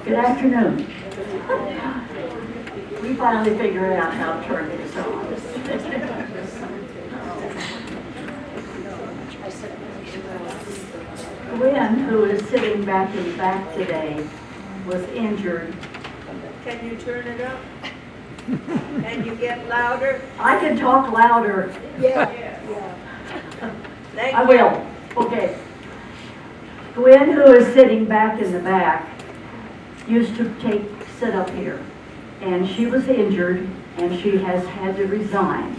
Good afternoon. We finally figured out how to turn this on. Gwen, who is sitting back in the back today, was injured. Can you turn it up? Can you get louder? I can talk louder. Yeah. Thank I you. will. Okay. Gwen, who is sitting back in the back, used to sit up here. And she was injured, and she has had to resign.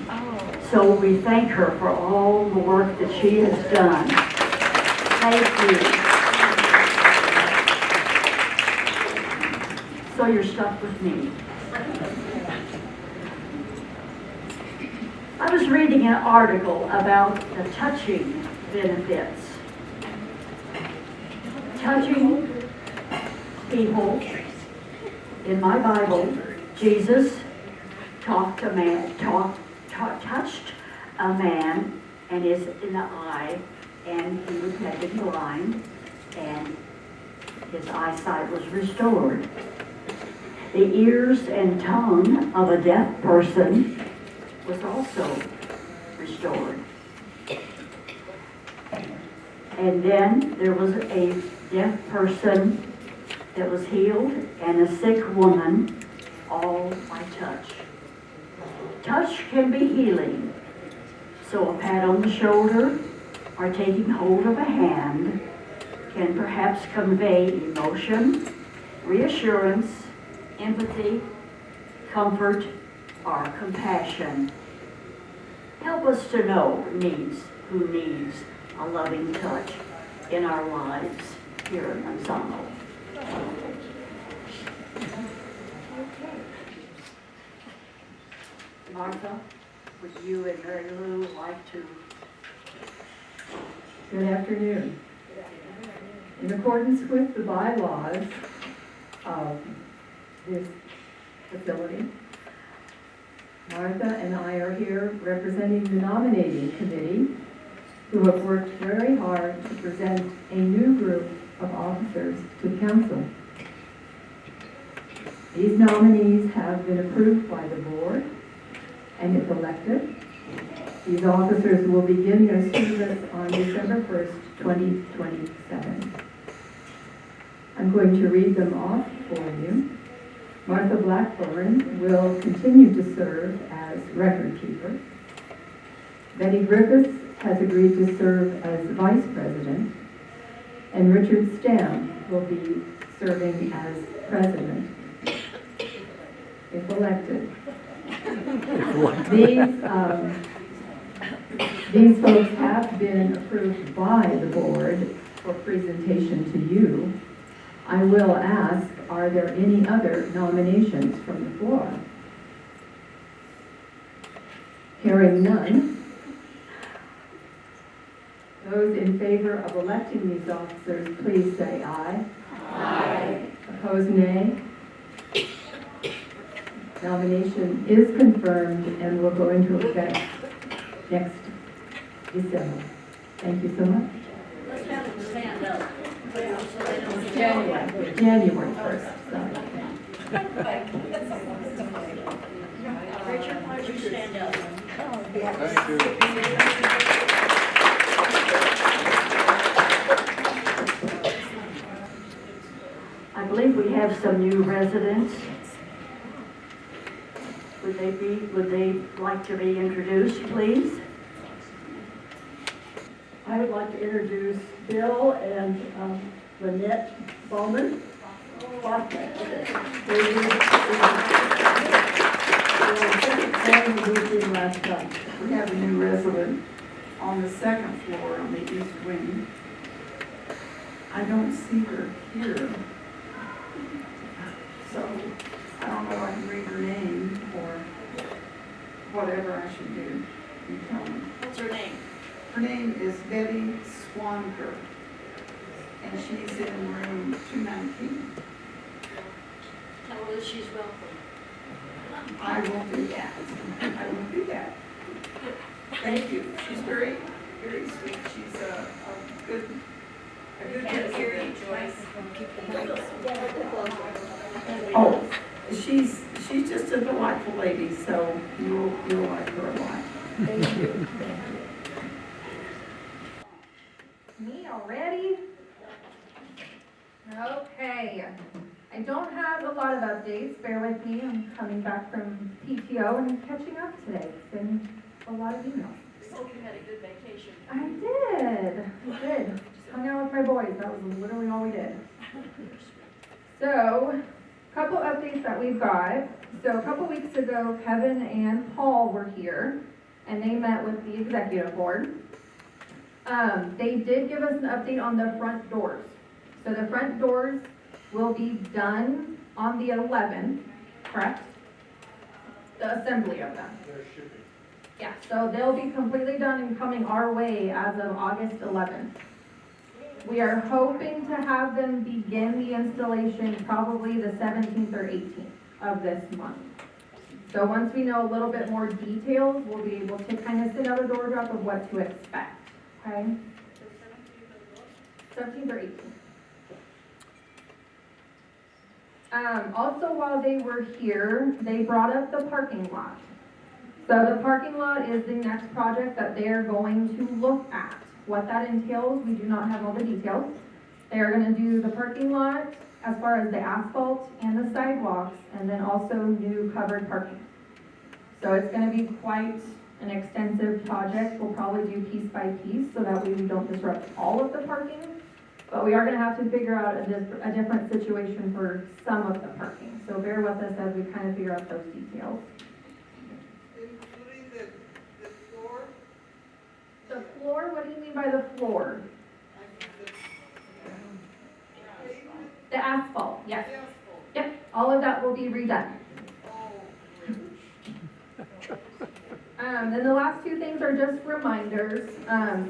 So we thank her for all the work that she has done. Thank you. So you're stuck with me. I was reading an article about the touching benefits. Touching people. In my Bible, Jesus touched a man and is in the eye, and he was made blind, and his eyesight was restored. The ears and tongue of a deaf person was also restored. And then there was a deaf person that was healed, and a sick woman, all by touch. Touch can be healing. So a pat on the shoulder or taking hold of a hand can perhaps convey emotion, reassurance, empathy, comfort, or compassion. Help us to know who needs a loving touch in our lives here in Manzano. Martha, would you and Mary Lou like to? Good afternoon. In accordance with the bylaws of this facility, Martha and I are here representing the nominating committee, who have worked very hard to present a new group of officers to the council. These nominees have been approved by the board, and if elected, these officers will begin their service on December 1st, 2027. I'm going to read them off for you. Martha Blackburn will continue to serve as record keeper. Betty Griffiths has agreed to serve as vice president, and Richard Stam will be serving as president, if elected. These folks have been approved by the board for presentation to you. I will ask, are there any other nominations from the floor? Hearing none. Those in favor of electing these officers, please say aye. Aye. Opposed, nay. Nomination is confirmed and will go into effect next December. Thank you so much. Let's have them stand up. January 1st. Sorry. Richard, why don't you stand up? Thank you. I believe we have some new residents. Would they like to be introduced, please? I would like to introduce Bill and Lynette Bowman. We have a new resident on the second floor on the east wing. I don't see her here. So I don't know if I can read her name or whatever I should do. You tell me. What's her name? Her name is Betty Swanker, and she's in room 219. Tell her that she's welcome. I will do that. I will do that. Thank you. She's very, very sweet. She's a good Can't hear you, resident. Joyce. Oh, she's just a delightful lady, so you'll like her a lot. Thank you. Me already? Okay. I don't have a lot of updates. Bear with me. I'm coming back from PTO and I'm catching up today. It's been a lot of emails. Hope you had a good vacation. I did. Just hung out with my boys. That was literally all we did. So, a couple updates that we've got. So a couple weeks ago, Kevin and Paul were here, and they met with the executive board. They did give us an update on the front doors. So the front doors will be done on the 11th, correct? The assembly of them. They're shipping. Yeah, so they'll be completely done and coming our way as of August 11th. We are hoping to have them begin the installation probably the 17th or 18th of this month. So once we know a little bit more details, we'll be able to kind of send out a door drop of what to expect, okay? 17th or 18th. Also, while they were here, they brought up the parking lot. So the parking lot is the next project that they are going to look at. What that entails, we do not have all the details. They are going to do the parking lot as far as the asphalt and the sidewalks, and then also new covered parking. So it's going to be quite an extensive project. We'll probably do piece by piece so that way we don't disrupt all of the parking. But we are going to have to figure out a different situation for some of the parking. So bear with us as we kind of figure out those details. Including the floor? The floor, what do you mean by the floor? The asphalt, yes. Yep, all of that will be redone. Then the last two things are just reminders.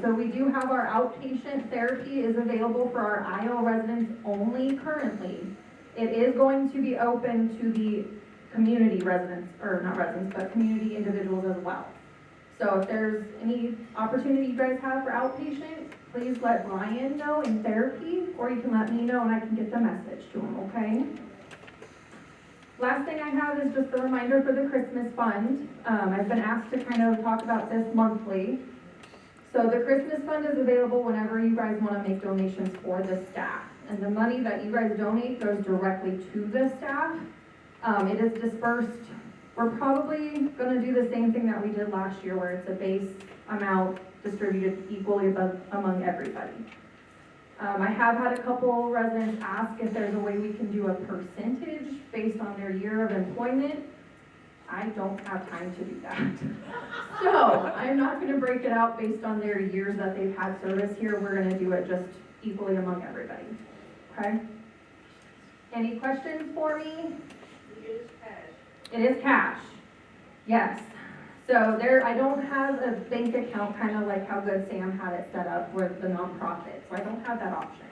So we do have our outpatient therapy is available for our IO residents only currently. It is going to be open to the community residents, or not residents, but community individuals as well. So if there's any opportunity you guys have for outpatient, please let Brian know in therapy, or you can let me know and I can get the message to him, okay? Last thing I have is just a reminder for the Christmas fund. I've been asked to kind of talk about this monthly. So the Christmas fund is available whenever you guys want to make donations for the staff. And the money that you guys donate goes directly to the staff. It is dispersed. We're probably going to do the same thing that we did last year, where it's a base amount distributed equally among everybody. I have had a couple residents ask if there's a way we can do a percentage based on their year of employment. I don't have time to do that. So I'm not going to break it out based on their years that they've had service here. We're going to do it just equally among everybody. Okay? Any questions for me? It is cash. It is cash. Yes. So there, I don't have a bank account kind of like how Good Sam had it set up with the nonprofit. So I don't have that option.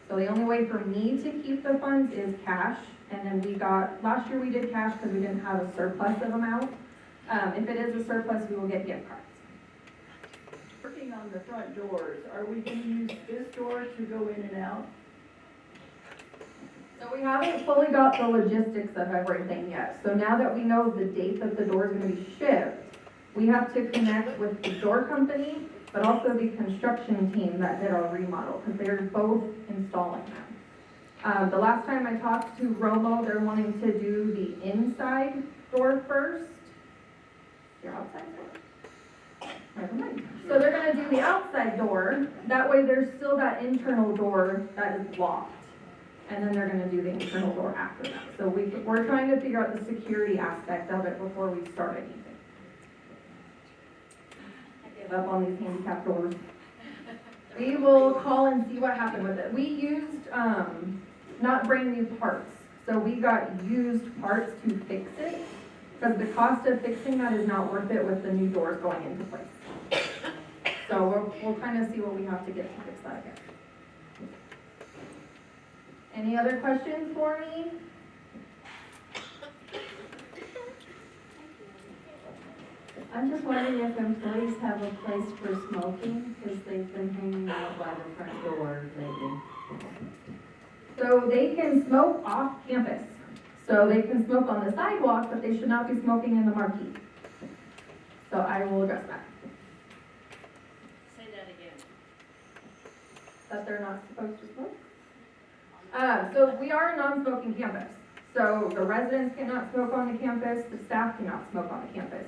So the only way for me to keep the funds is cash. And then we got, last year we did cash because we didn't have a surplus of amount. If it is a surplus, we will get gift cards. Working on the front doors, are we going to use this door to go in and out? So we haven't fully got the logistics of everything yet. So now that we know the date that the door is going to be shipped, we have to connect with the door company, but also the construction team that did our remodel, because they're both installing them. The last time I talked to Romo, they're wanting to do the inside door first. Your outside door? Never mind. So they're going to do the outside door. That way there's still that internal door that is locked. And then they're going to do the internal door after that. So we're trying to figure out the security aspect of it before we start anything. I give up on these handicap doors. We will call and see what happened with it. We used not brand new parts. So we got used parts to fix it, because the cost of fixing that is not worth it with the new doors going into place. So we'll kind of see what we have to get to fix that again. Any other questions for me? I'm just wondering if employees have a place for smoking, because they've been hanging out by the front door lately. So they can smoke off campus. So they can smoke on the sidewalk, but they should not be smoking in the marquee. So I will address that, Say that again. that they're not supposed to smoke. So we are a non-smoking campus. So the residents cannot smoke on the campus, the staff cannot smoke on the campus.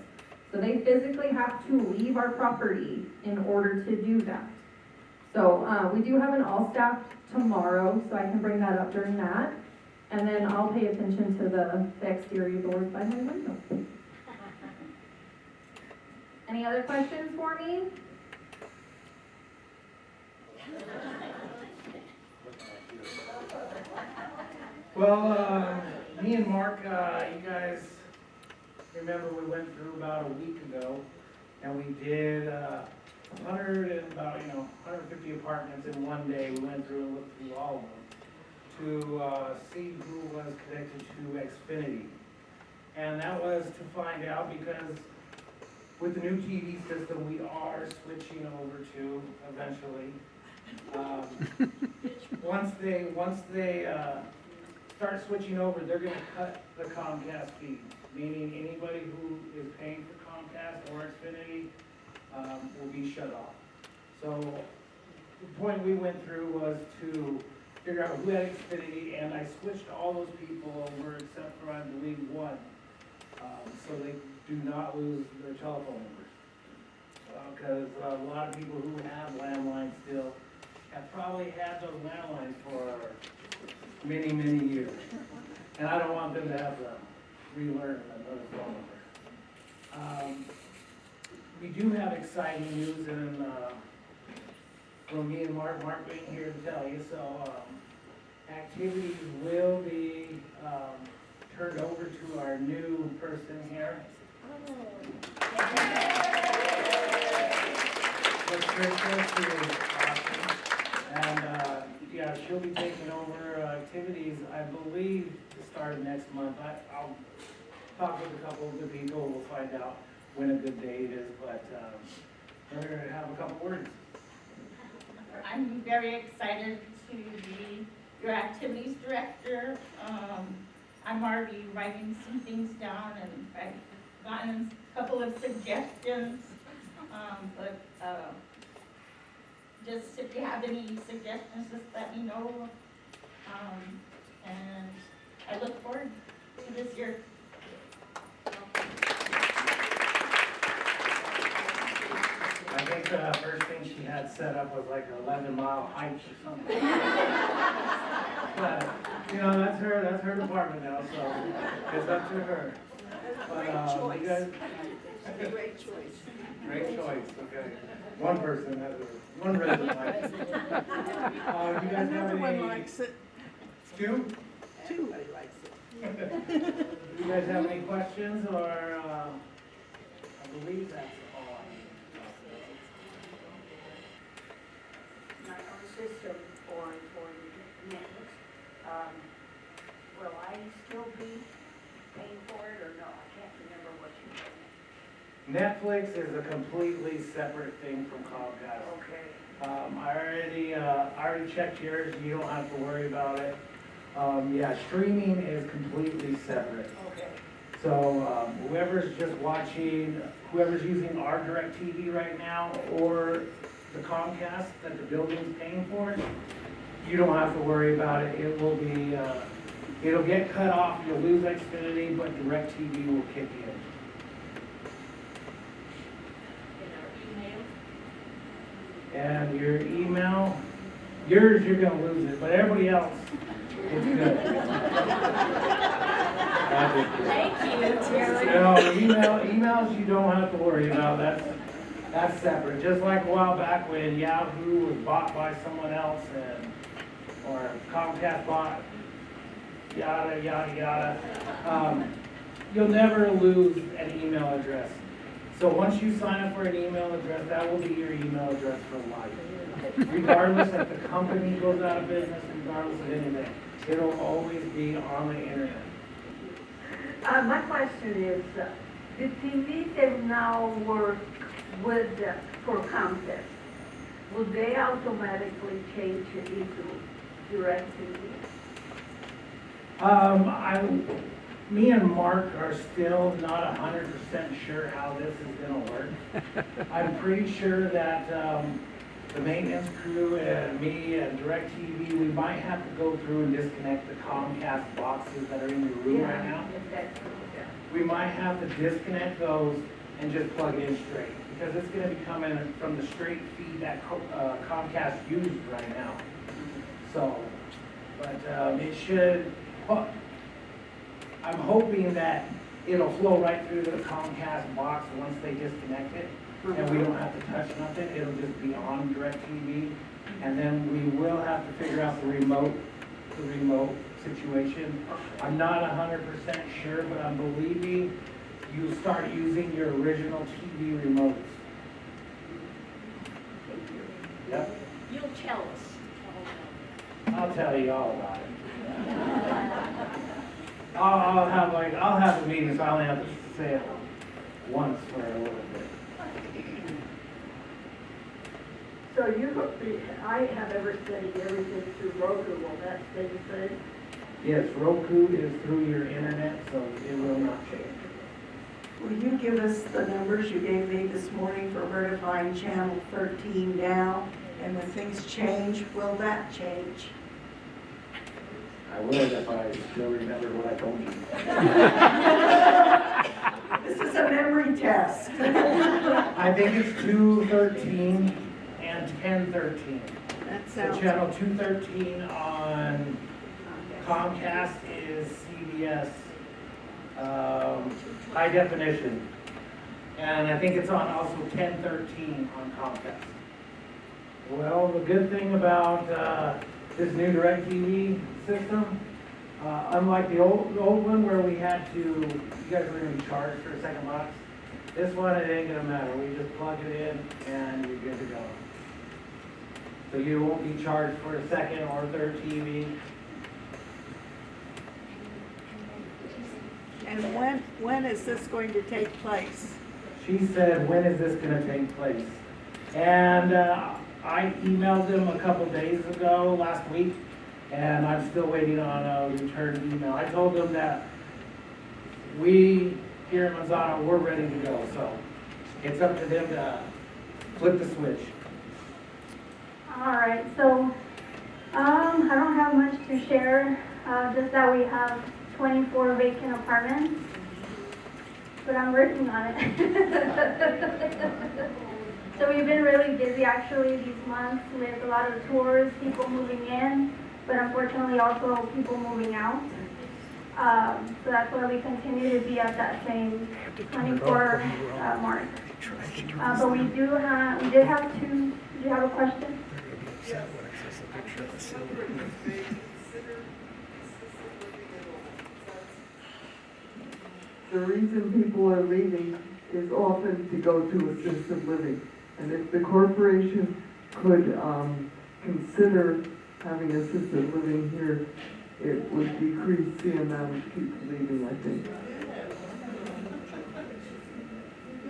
So they physically have to leave our property in order to do that. So we do have an all-staff tomorrow, so I can bring that up during that. And then I'll pay attention to the exterior doors by my window. Any other questions for me? Well, me and Mark, you guys remember we went through about a week ago, and we did 150 apartments in one day. We went through and looked through all of them to see who was connected to Xfinity. And that was to find out because with the new TV system, we are switching over to eventually. Once they start switching over, they're gonna cut the Comcast feed, meaning anybody who is paying for Comcast or Xfinity will be shut off. So the point we went through was to figure out who had Xfinity, and I switched all those people over except for, I believe, one, so they do not lose their telephone numbers. Because a lot of people who have landlines still have probably had those landlines for many, many years. And I don't want them to have to relearn another phone number. We do have exciting news and from me and Mark being here to tell you. So activities will be turned over to our new person here. Patricia, she is awesome. And yeah, she'll be taking over activities, I believe, the start of next month. I'll talk with a couple of the people, we'll find out when a good date is, but we're going to have a couple words. I'm very excited to be your activities director. I'm already writing some things down and I've gotten a couple of suggestions. But just if you have any suggestions, just let me know. And I look forward to this year. I think the first thing she had set up was like an 11-mile hike or something. But, you know, that's her department now, so it's up to her. But, you guys, Great choice. great choice, okay. One person, one resident likes it. You guys have Another one any? likes it. Two? Everybody likes it. You guys have any questions, or, I believe that's all I need. Our system for Netflix, will I still be paying for it or no? I can't remember what you told me. Netflix is a completely separate thing from Comcast. Okay. I already checked yours, you don't have to worry about it. Yeah, streaming is completely separate. Okay. So whoever's just watching, whoever's using our DirecTV right now, or the Comcast that the building's paying for, you don't have to worry about it. It will be, it'll get cut off, you'll lose Xfinity, but DirecTV will kick in. And your email, yours, you're gonna lose it, but everybody else, it's good. Thank you, Terry. No, emails you don't have to worry about, that's separate. Just like a while back when Yahoo was bought by someone else or Comcast bought, yada, yada, yada. You'll never lose an email address. So once you sign up for an email address, that will be your email address for life. Regardless if the company goes out of business, regardless of anything, it'll always be on the internet. My question is, the TV they now work with for Comcast, will they automatically change it into DirecTV? Me and Mark are still not 100% sure how this is gonna work. I'm pretty sure that, the maintenance crew and me and DirecTV, we might have to go through and disconnect the Comcast boxes that are in your room right now. We might have to disconnect those and just plug it in straight, because it's gonna be coming from the straight feed that Comcast uses right now. So, but, it should, I'm hoping that it'll flow right through the Comcast box once they disconnect it, and we don't have to touch nothing, it'll just be on DirecTV. And then we will have to figure out the remote situation. I'm not 100% sure, but I'm believing you start using your original TV remotes. Yep, You'll tell us. I'll tell you all about it. I'll have a meeting, so I only have to say it once for a little bit. So I have ever studied everything through Roku, will that stay the same? Yes, Roku is through your internet, so it will not change. Will you give us the numbers you gave me this morning for verifying channel 13 now? And when things change, will that change? I would if I still remember what I told you. This is a memory test. I think it's 213 and 1013. That So sounds. channel 213 on Comcast is CBS high definition. And I think it's on also 1013 on Comcast. Well, the good thing about this new DirecTV system, unlike the old one where we had to, you guys were going to be charged for a second box. This one, it ain't gonna matter. We just plug it in and you're good to go. So you won't be charged for a second or third TV. And when is this going to take place? She said, when is this gonna take place? And I emailed them a couple days ago, last week, and I'm still waiting on a return email. I told them that we here in Manzano, we're ready to go, so it's up to them to flip the switch. All right, so I don't have much to share, just that we have 24 vacant apartments, but I'm working on it. So we've been really busy actually these months with a lot of tours, people moving in, but unfortunately also people moving out. So that's why we continue to be at that same 24 mark. But we did have two. Do you have a question? The reason people are leaving is often to go to assisted living. And if the corporation could consider having assisted living here, it would decrease the amount of people leaving, I think.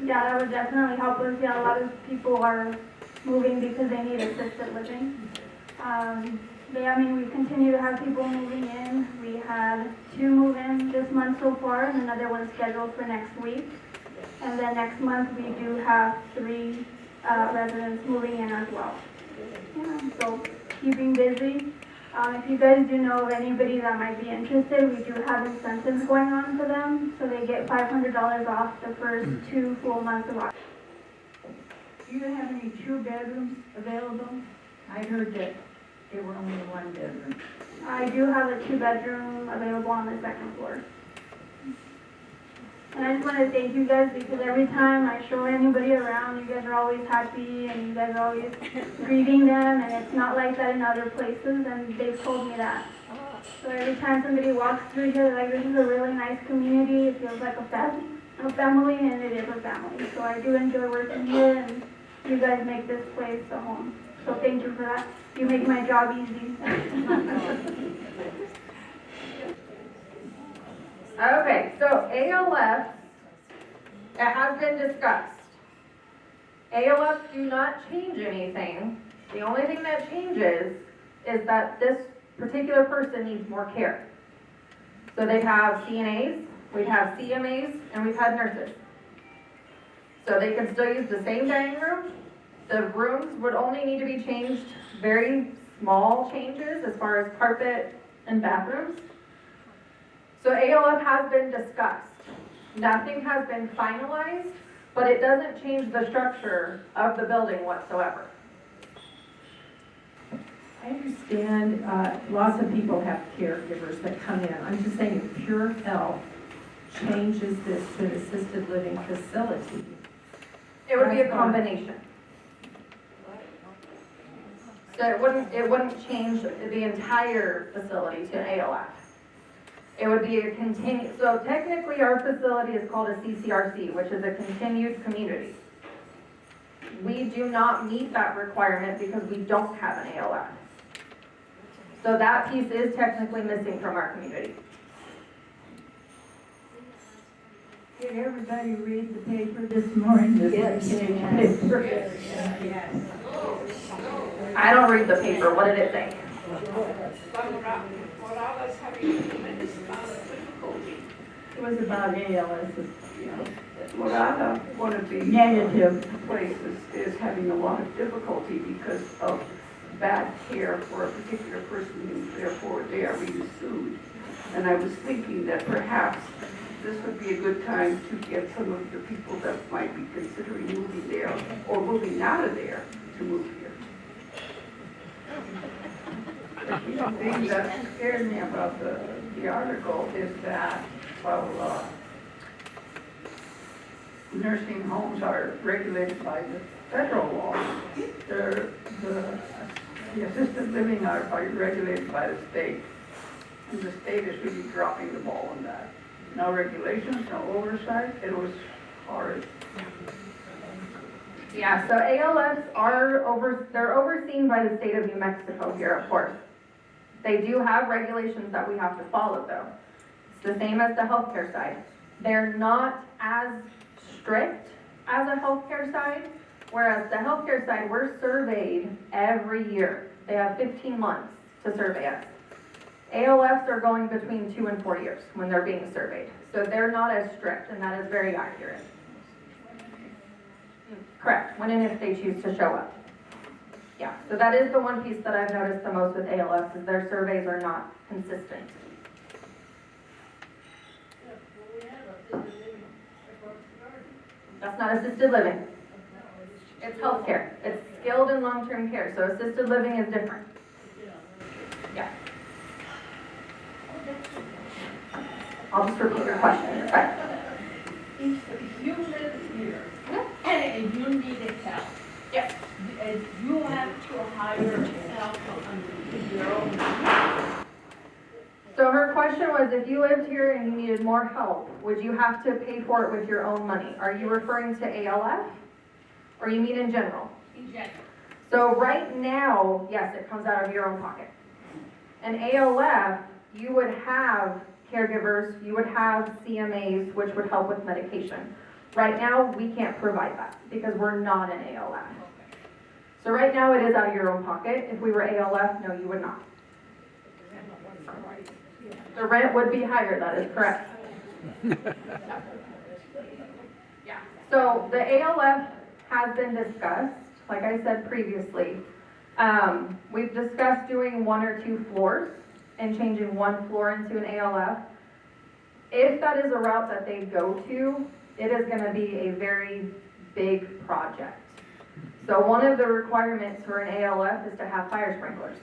Yeah, that would definitely help us. Yeah, a lot of people are moving because they need assisted living. But yeah, I mean, we continue to have people moving in. We had 2 move in this month so far, and another one scheduled for next week. And then next month we do have 3 residents moving in as well. Yeah, so keeping busy. If you guys do know of anybody that might be interested, we do have incentives going on for them. So they get $500 off the first 2 full months of occupancy. Do you have any 2 bedrooms available? I heard that they were only 1 bedroom. I do have a 2-bedroom available on the 2nd floor. And I just want to thank you guys because every time I show anybody around, you guys are always happy and you guys are always greeting them, and it's not like that in other places, and they've told me that. So every time somebody walks through here, they're like, this is a really nice community. It feels like a family, and it is a family. So I do enjoy working here, and you guys make this place a home. So thank you for that. You make my job easy. Okay, so ALFs, it has been discussed. ALFs do not change anything. The only thing that changes is that this particular person needs more care. So they'd have CNAs, we'd have CMAs, and we've had nurses. So they can still use the same dining room. The rooms would only need to be changed, very small changes as far as carpet and bathrooms. So ALF has been discussed. Nothing has been finalized, but it doesn't change the structure of the building whatsoever. I understand lots of people have caregivers that come in. I'm just saying if Pure Health changes this to an assisted living facility. It would be a combination. So it wouldn't change the entire facility to ALF. It would be a so technically our facility is called a CCRC, which is a continued community. We do not meet that requirement because we don't have an ALF. So that piece is technically missing from our community. Did everybody read the paper this morning? Yes. Yes. I don't read the paper. What did it say? It was about ALS's, What I want to be negative. places is having a lot of difficulty because of bad care for a particular person and therefore they are being sued. And I was thinking that perhaps this would be a good time to get some of the people that might be considering moving there or moving out of there to move here. The thing that scared me about the article is that, well, nursing homes are regulated by the federal law. The assisted living are regulated by the state. And the state is really dropping the ball on that. No regulations, no oversight. It was horrid. Yeah, so ALFs they're overseen by the state of New Mexico here, of course. They do have regulations that we have to follow, though. It's the same as the healthcare side. They're not as strict as a healthcare side, whereas the healthcare side, we're surveyed every year. They have 15 months to survey us. ALFs are going between 2 and 4 years when they're being surveyed. So they're not as strict, and that is very accurate. Correct, when and if they choose to show up. Yeah, so that is the one piece that I've noticed the most with ALFs is their surveys are not consistent. That's not assisted living. It's healthcare. It's skilled and long-term care, so assisted living is different. Yeah. I'll just repeat your question. Right. If you live here and you need help, Yes. you have to hire help on your own. So her question was, if you lived here and you needed more help, would you have to pay for it with your own money? Are you referring to ALF? Or you mean in general? In general. So right now, yes, it comes out of your own pocket. And ALF, you would have caregivers, you would have CMAs, which would help with medication. Right now, we can't provide that because we're not an ALF. So right now, it is out of your own pocket. If we were ALF, no, you would not. The rent would be higher, that is correct. Yeah. So the ALF has been discussed, like I said previously. We've discussed doing 1 or 2 floors and changing 1 floor into an ALF. If that is a route that they go to, it is going to be a very big project. So one of the requirements for an ALF is to have fire sprinklers.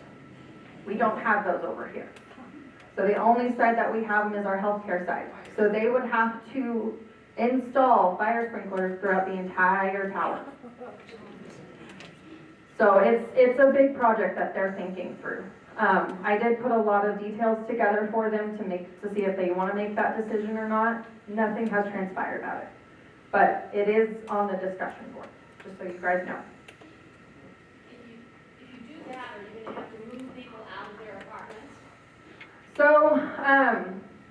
We don't have those over here. So the only side that we have them is our healthcare side. So they would have to install fire sprinklers throughout the entire tower. So it's a big project that they're thinking through. I did put a lot of details together for them to see if they want to make that decision or not. Nothing has transpired about it. But it is on the discussion board, just so you guys know. If you do that, are you going to have to move people out of their apartments? So,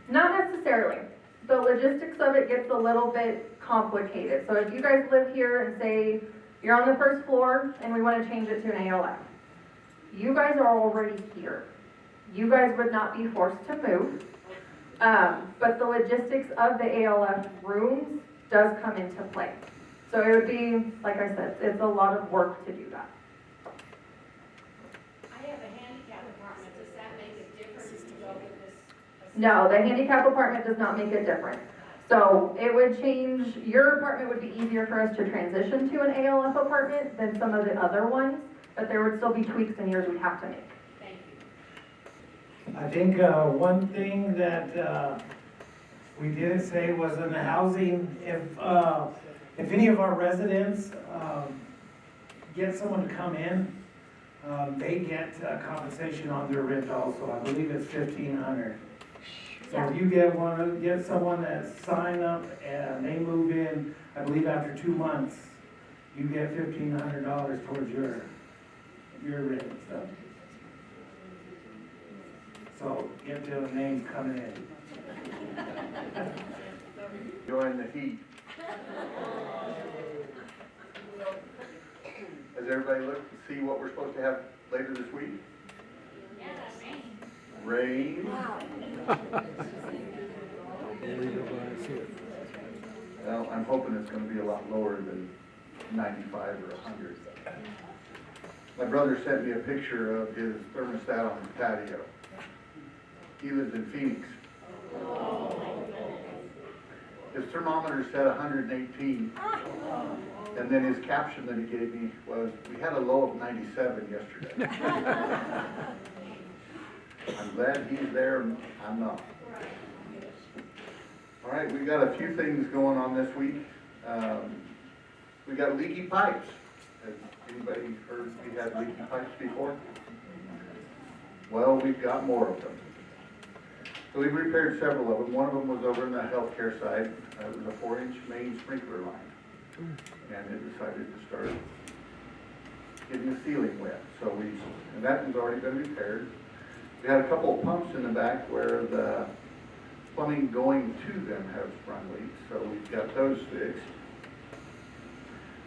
not necessarily. The logistics of it gets a little bit complicated. So if you guys live here and say you're on the first floor and we want to change it to an ALF, you guys are already here. You guys would not be forced to move. But the logistics of the ALF rooms does come into play. So it would be, like I said, it's a lot of work to do that. I have a handicap apartment, does that make a difference if you go with this? No, the handicap apartment does not make it different. So it would change, your apartment would be easier for us to transition to an ALF apartment than some of the other ones, but there would still be tweaks and years we'd have to make. Thank you. I think one thing that we didn't say was in the housing, if any of our residents get someone to come in, they get compensation on their rent also. I believe it's $1,500. So if you get someone that sign up and they move in, I believe after 2 months, you get $1,500 towards your rent and stuff. So get the names coming in. Enjoying the heat. Has everybody looked to see what we're supposed to have later this week? Yeah, that's me. Rain. Well, I'm hoping it's going to be a lot lower than 95 or 100. My brother sent me a picture of his thermostat on his patio. He lives in Phoenix. His thermometer said 118, and then his caption that he gave me was, "We had a low of 97 yesterday." I'm glad he's there, and I'm not. All right, we got a few things going on this week. We got leaky pipes. Has anybody heard we had leaky pipes before? Well, we've got more of them. So we've repaired several of them. One of them was over in the healthcare side. It was a 4-inch main sprinkler line. And it decided to start getting the ceiling wet. So and that has already been repaired. We had a couple of pumps in the back where the plumbing going to them has run leaks. So we've got those fixed.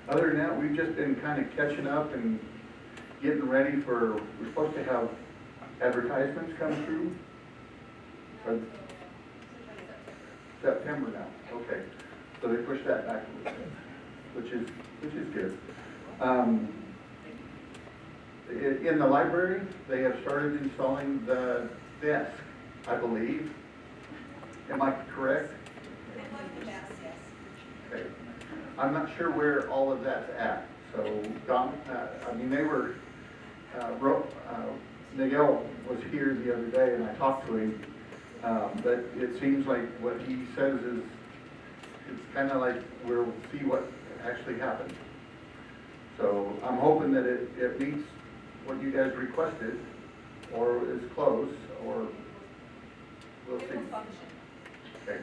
Other than that, we've just been kind of catching up and getting ready for, we're supposed to have advertisements come through. September now, okay. So they pushed that back a little bit, which is good. In the library, they have started installing the desk, I believe. Am I correct? Okay. I'm not sure where all of that's at. So they were, Miguel was here the other day and I talked to him. But it seems like what he says is, it's kind of like we'll see what actually happens. So I'm hoping that it meets what you guys requested, or is close, or we'll see. Okay.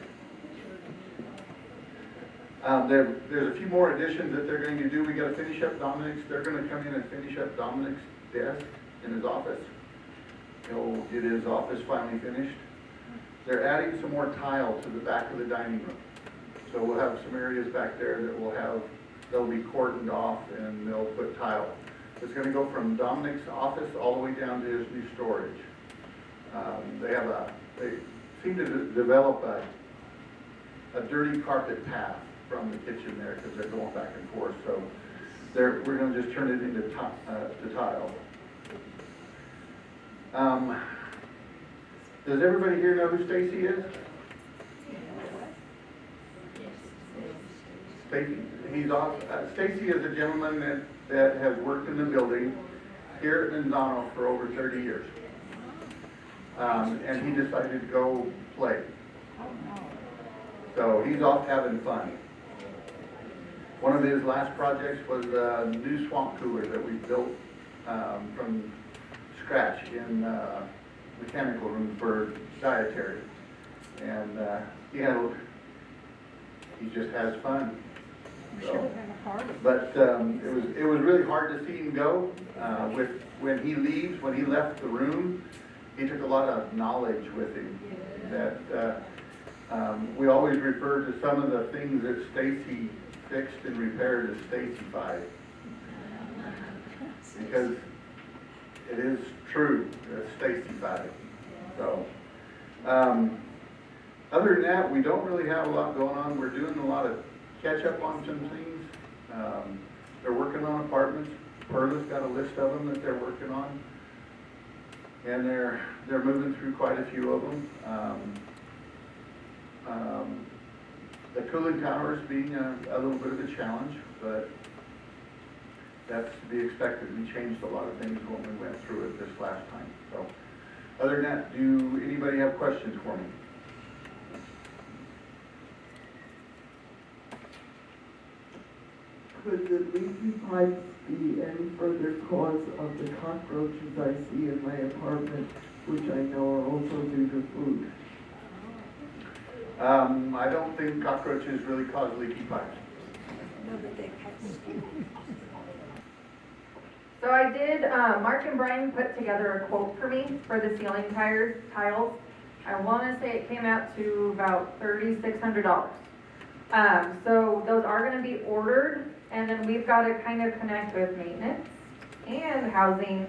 There's a few more additions that they're going to do. We got to finish up Dominic's. They're going to come in and finish up Dominic's desk in his office. He'll get his office finally finished. They're adding some more tile to the back of the dining room. So we'll have some areas back there that they'll be cordoned off and they'll put tile. It's going to go from Dominic's office all the way down to his new storage. They seem to develop a dirty carpet path from the kitchen there because they're going back and forth. So we're going to just turn it into tile. Does everybody here know who Stacy is? Stacy is a gentleman that has worked in the building here at Manzano for over 30 years. And he decided to go play. So he's off having fun. One of his last projects was a new swamp cooler that we built from scratch in mechanical room for dietary. And he just has fun. So, but it was really hard to see him go. When he left the room, he took a lot of knowledge with him that we always refer to some of the things that Stacy fixed and repaired as Stacy-fied. Because it is true, it's Stacy-fied. So, Other than that, we don't really have a lot going on. We're doing a lot of catch up on some things. They're working on apartments. Perla's got a list of them that they're working on. And they're moving through quite a few of them. The cooling towers being a little bit of a challenge, but that's to be expected. We changed a lot of things when we went through it this last time. So, other than that, do anybody have questions for me? Could the leaky pipes be any further cause of the cockroaches I see in my apartment, which I know are also due to food? I don't think cockroaches really cause leaky pipes. So I did, Mark and Brian put together a quote for me for the ceiling tiles. I want to say it came out to about $3,600. So those are going to be ordered, and then we've got to kind of connect with maintenance and housing.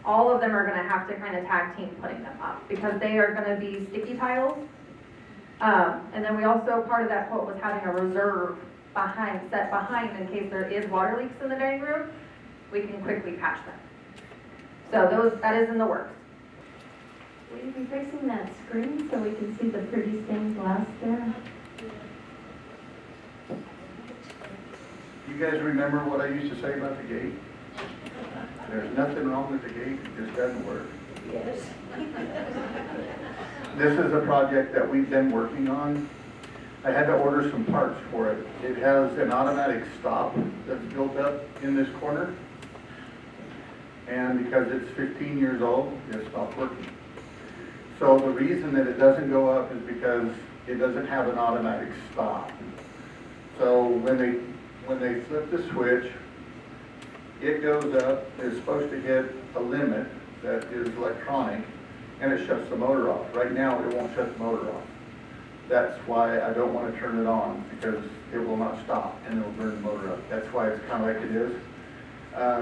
All of them are going to have to kind of tag team putting them up because they are going to be sticky tiles. And then we also, part of that quote was having a reserve set behind in case there is water leaks in the dining room. We can quickly patch them. So that is in the works. Will you be fixing that screen so we can see the pretty stained glass there? You guys remember what I used to say about the gate? There's nothing wrong with the gate, it just doesn't work. Yes. This is a project that we've been working on. I had to order some parts for it. It has an automatic stop that's built up in this corner. And because it's 15 years old, it stopped working. So the reason that it doesn't go up is because it doesn't have an automatic stop. So when they flip the switch, it goes up, it's supposed to hit a limit that is electronic, and it shuts the motor off. Right now, it won't shut the motor off. That's why I don't want to turn it on, because it will not stop, and it will burn the motor up. That's why it's kind of like it is.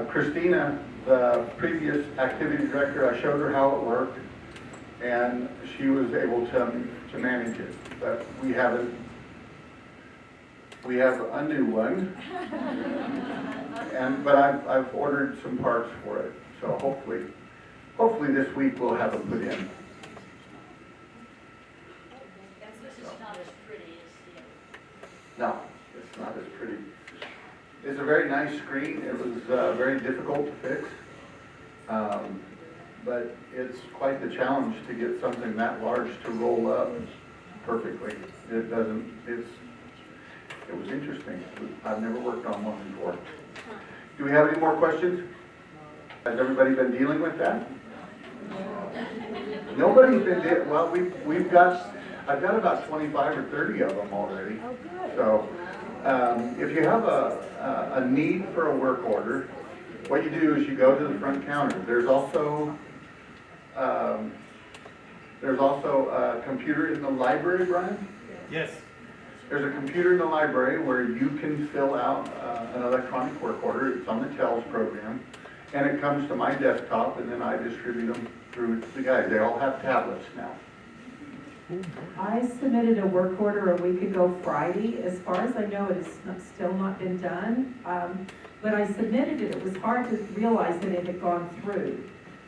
Christina, the previous activity director, I showed her how it worked, and she was able to manage it. But we have a new one, but I've ordered some parts for it. So hopefully this week we'll have them put in. This is not as pretty as the No, it's not as pretty. It's a very nice screen. It was very difficult to fix. But it's quite the challenge to get something that large to roll up perfectly. It was interesting. I've never worked on one before. Do we have any more questions? Has everybody been dealing with that? Nobody's been well, I've got about 25 or 30 of them already. Oh, good. So, if you have a need for a work order, what you do is you go to the front counter. There's also a computer in the library, Brian? Yes. There's a computer in the library where you can fill out an electronic work order. It's on the TELS program, and it comes to my desktop, and then I distribute them through the guys. They all have tablets now. I submitted a work order a week ago Friday. As far as I know, it has still not been done. When I submitted it, it was hard to realize that it had gone through.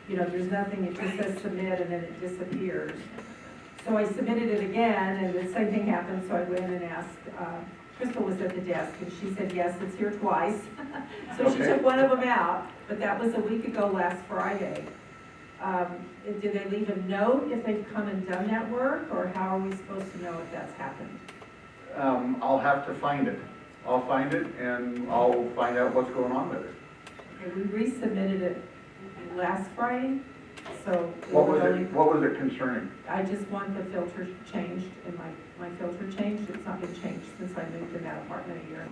You know, there's nothing, it just says submit and then it disappears. So I submitted it again, and the same thing happened, so I went and asked, Crystal was at the desk, and she said, yes, it's here twice. So she took one of them out, but that was a week ago last Friday. Did they leave a note if they've come and done that work, or how are we supposed to know if that's happened? I'll have to find it. I'll find it, and I'll find out what's going on with it. Okay, we resubmitted it last Friday, so. What was it concerning? I just want the filter changed, and my filter changed. It's not been changed since I moved in that apartment a year.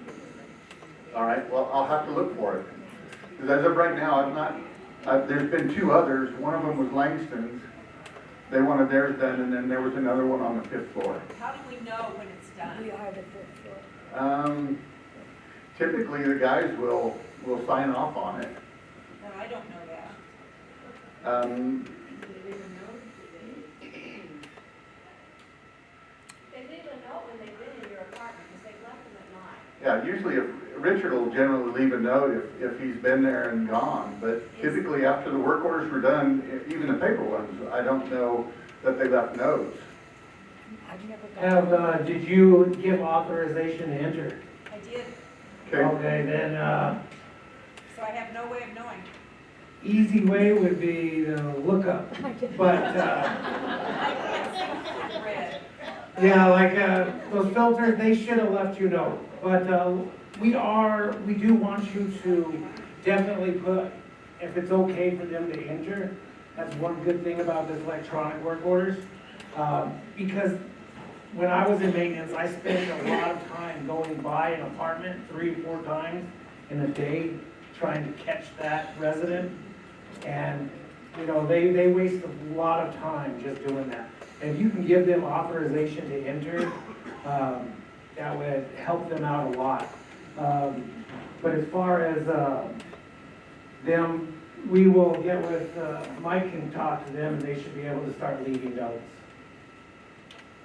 All right, well, I'll have to look for it. Because as of right now, there's been two others. One of them was Langston's. They wanted theirs done, and then there was another one on the 5th floor. How do we know when it's done? We are the fifth floor. Typically, the guys will sign off on it. No, I don't know that. They leave a note when they've been in your apartment, because they've left them at night. Yeah, usually Richard will generally leave a note if he's been there and gone, but typically after the work orders were done, even the paper ones, I don't know that they left notes. Did you give authorization to enter? I did, Okay, then, so I have no way of knowing. easy way would be to look up. But, Red. yeah, like, those filters, they should have left you know. But, we do want you to definitely put, if it's okay for them to enter, that's one good thing about this electronic work orders. Because when I was in maintenance, I spent a lot of time going by an apartment 3 or 4 times in a day trying to catch that resident. And, you know, they waste a lot of time just doing that. And if you can give them authorization to enter, that would help them out a lot. But as far as them, we will get with, Mike and talk to them, and they should be able to start leaving notes.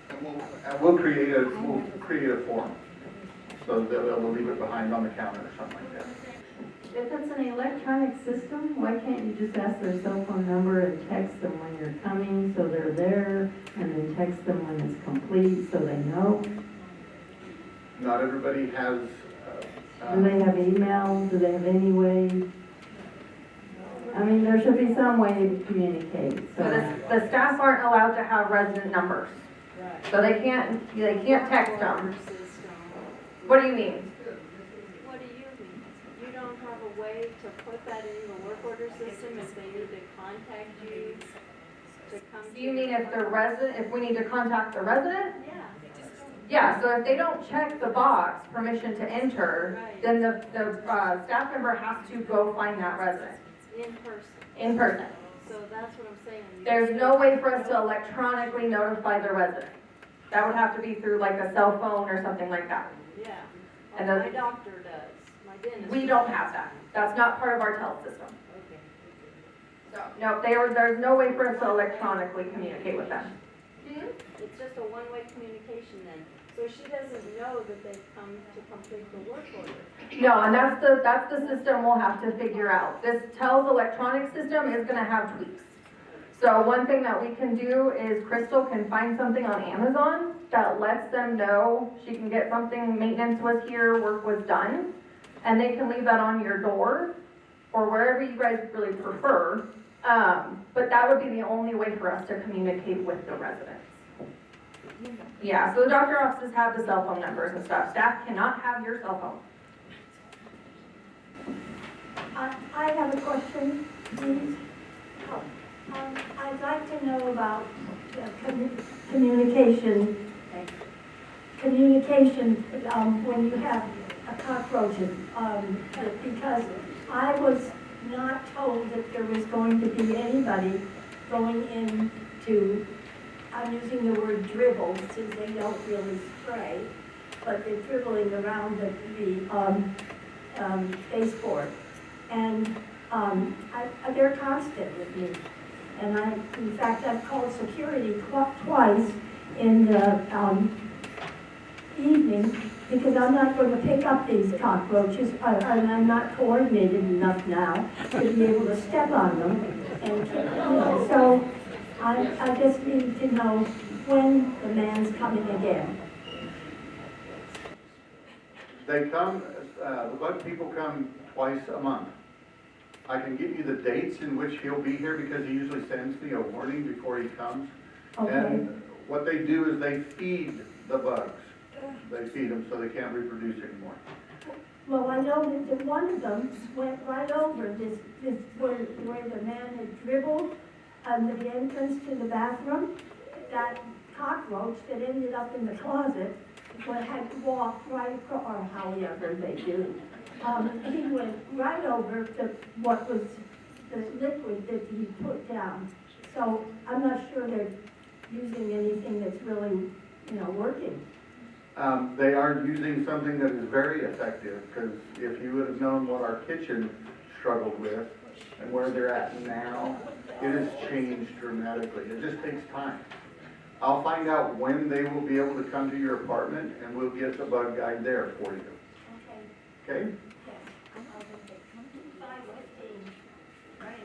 And we'll create a form, so that we'll leave it behind on the counter or something like that. If it's an electronic system, why can't you just ask their cell phone number and text them when you're coming so they're there, and then text them when it's complete so they know? Not everybody has. Do they have email? Do they have any way? I mean, there should be some way to communicate, So so. the staff aren't allowed to have resident numbers. So they can't text them. What do you mean? What do you mean? You don't have a way to put that in the work order system if they need to contact you to come? Do you mean if we need to contact the resident? Yeah. Yeah, so if they don't check the box, permission to enter, Right. then the staff member has to go find that resident In person. in person. So that's what I'm saying. There's no way for us to electronically notify the resident. That would have to be through like a cell phone or something like that. Yeah. And Well, the- my doctor does, my dentist. We don't have that. That's not part of our tel system. Okay. So, no, there's no way for us to electronically communicate with them. It's just a one-way communication then. So she doesn't know that they've come to complete the work order. No, and that's the system we'll have to figure out. This TELS electronic system is gonna have tweaks. So one thing that we can do is Crystal can find something on Amazon that lets them know she can get something, maintenance was here, work was done, and they can leave that on your door or wherever you guys really prefer. But that would be the only way for us to communicate with the residents. Yeah, so the doctor offices have the cell phone numbers and stuff. Staff cannot have your cell phone. I have a question, please. I'd like to know about communication when you have a cockroach, because I was not told that there was going to be anybody going into, I'm using the word dribble, since they don't really spray, but they're dribbling around the baseboard. And they're constant with me. And in fact, I've called security twice in the evening because I'm not going to pick up these cockroaches, and I'm not coordinated enough now to be able to step on them. And so I just need to know when the man's coming again. They come, the bug people come twice a month. I can give you the dates in which he'll be here because he usually sends me a warning before he comes. Okay. And what they do is they feed the bugs. They feed them so they can't reproduce anymore. Well, I know that one of them went right over this where the man had dribbled under the entrance to the bathroom. That cockroach that ended up in the closet had to walk right across, or however they do. He went right over to what was the liquid that he put down. So I'm not sure they're using anything that's really, working. They are using something that is very effective because if you would have known what our kitchen struggled with and where they're at now, it has changed dramatically. It just takes time. I'll find out when they will be able to come to your apartment, and we'll get the bug guide there for you. Okay?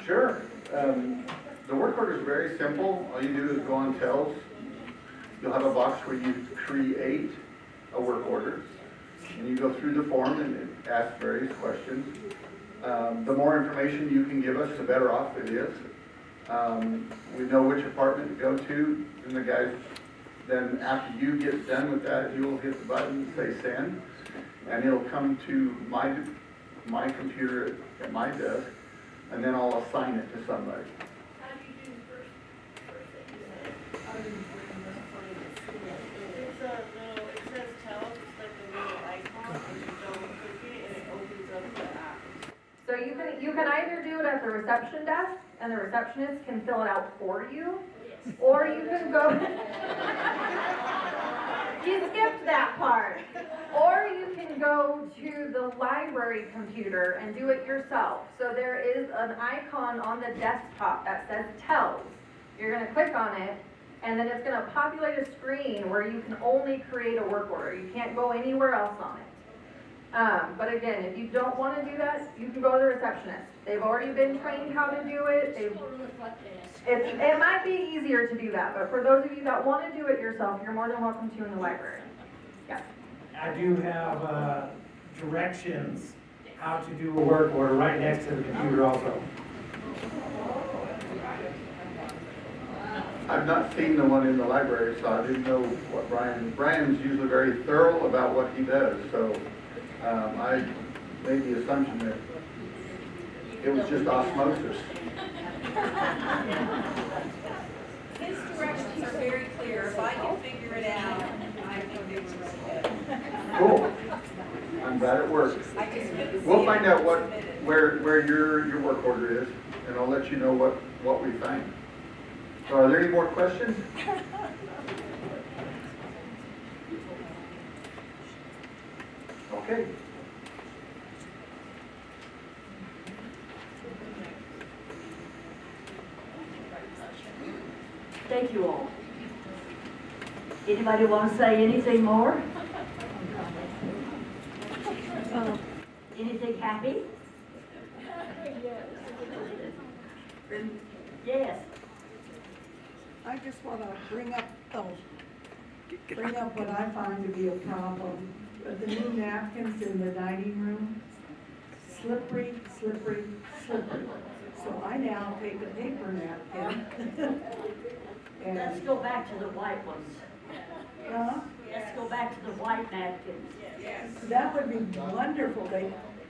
Sure. The work order is very simple. All you do is go on Tells. You'll have a box where you create a work order, and you go through the form and it asks various questions. The more information you can give us, the better off it is. We know which apartment to go to, and the guys, then after you get done with that, you'll hit the button, say send, and it'll come to my computer at my desk, and then I'll assign it to somebody. How do you do the first thing you said? It says tell, it's like a little icon, and you double click it, and it opens up the app. So you can either do it at the reception desk, and the receptionist can fill it out for you, or you can go, you skipped that part. Or you can go to the library computer and do it yourself. So there is an icon on the desktop that says Tells. You're gonna click on it, and then it's gonna populate a screen where you can only create a work order. You can't go anywhere else on it. But again, if you don't want to do that, you can go to the receptionist. They've already been trained how to do it. It might be easier to do that, but for those of you that want to do it yourself, you're more than welcome to in the library. Yeah. I do have directions how to do a work order right next to the computer also. I've not seen the one in the library, so I didn't know what Brian's usually very thorough about what he does, so I made the assumption that it was just osmosis. His directions are very clear. If I can figure it out, I can do it. Cool. I'm glad it works. We'll find out where your work order is, and I'll let you know what we find. So are there any more questions? Okay. Thank you all. Anybody want to say anything more? Anything happy? Yes. I just want to bring up what I find to be a problem. The new napkins in the dining room, slippery, slippery, slippery. So I now take a paper napkin. And Let's go back to the white ones. Let's go back to the white napkins. That would be wonderful,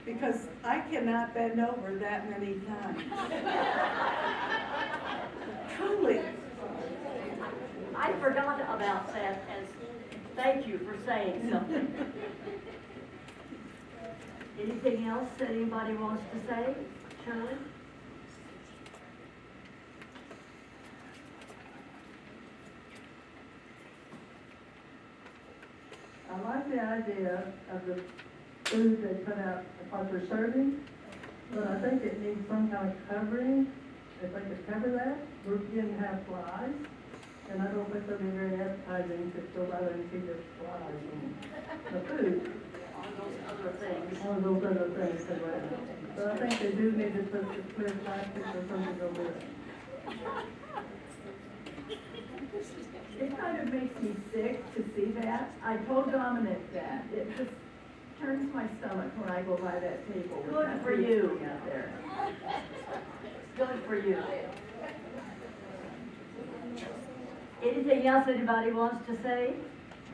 because I cannot bend over that many times. Truly. I forgot about that, and thank you for saying something. Anything else that anybody wants to say? Shirley? I like the idea of the food they put out, what they're serving, but I think it needs some kind of covering. If they could cover that, we're beginning to have flies, and I don't think they'll be very appetizing to go out and see the flies and the food. On those other things. All those other things as well. So I think they do need to put the clear plastic or something over it. It kind of makes me sick to see that. I told Dominic that. It just turns my stomach when I go by that table. with Good that for food you. sitting out there. Good for you. Anything else anybody wants to say?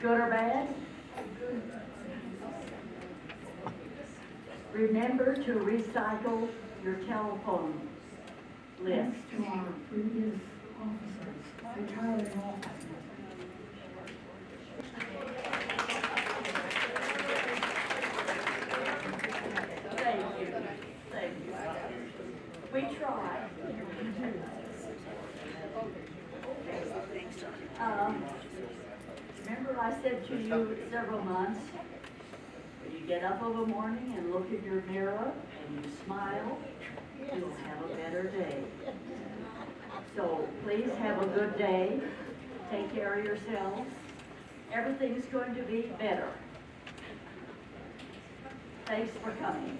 Good or bad? Remember to recycle your telephone list. To our previous officers, retiring officers. Thank you. Thank you. We try. Remember I said to you several months, when you get up of a morning and look in your mirror and you smile, you'll have a better day. So please have a good day Take care of yourselves. Everything's going to be better. Thanks for coming.